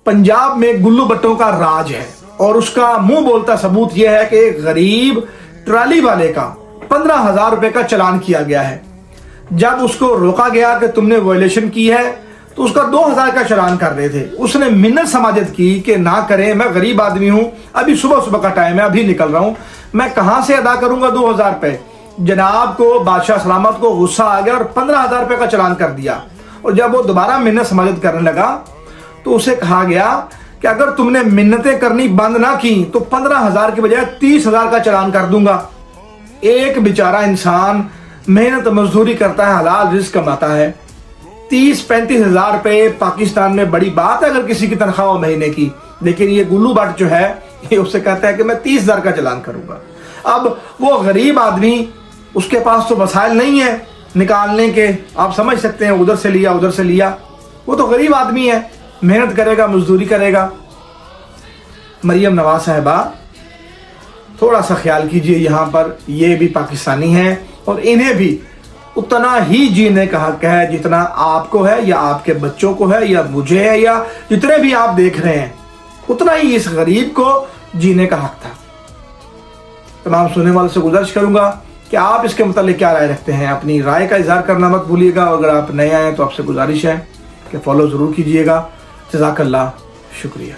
पंजाब में गुल्लू भट्टों का राज है और उसका मुंह बोलता सबूत यह है कि एक गरीब ट्राली वाले का 15,000 रुपए का चालान किया गया है। जब उसको रोका गया कि तुमने वायलेशन की है तो उसका 2,000 का चालान कर रहे थे। उसने मिन्नत समाजत की कि ना करें, मैं गरीब आदमी हूं, अभी सुबह सुबह का टाइम है, अभी निकल रहा हूं, मैं कहां से अदा करूंगा 2,000 रुपए। जनाब को बादशाह सलामत को गुस्सा आ गया और 15,000 रुपए का चालान कर दिया। और जब वो दोबारा मिन्नत समाजत करने लगा तो उसे कहा गया कि अगर तुमने मिन्नतें करनी बंद ना की तो 15,000 की बजाय 30,000 का चालान कर दूंगा। एक बेचारा इंसान मेहनत मजदूरी करता है, हलाल रिस्क कमाता है, 30-35 हजार रुपए पाकिस्तान में बड़ी बात है अगर किसी की तनख्वाह हो महीने की। लेकिन ये गुल्लू भट्ट जो है ये उससे कहता है कि मैं 30,000 का चालान करूंगा। अब वो गरीब आदमी, उसके पास तो वसाइल नहीं है निकालने के, आप समझ सकते हैं, उधर से लिया उधर से लिया। वो तो गरीब आदमी है, मेहनत करेगा, मजदूरी करेगा। मरियम नवाज साहिबा थोड़ा सा ख्याल कीजिए, यहाँ पर ये भी पाकिस्तानी हैं और इन्हें भी उतना ही जीने का हक है जितना आपको है या आपके बच्चों को है या मुझे है या जितने भी आप देख रहे हैं, उतना ही इस गरीब को जीने का हक था। तमाम सुनने वालों से गुजारिश करूंगा कि आप इसके मुतालिक क्या राय रखते हैं, अपनी राय का इजहार करना मत भूलिएगा। अगर आप नए आए तो आपसे गुजारिश है कि फॉलो ज़रूर कीजिएगा। जज़ाकल्लाह, शुक्रिया।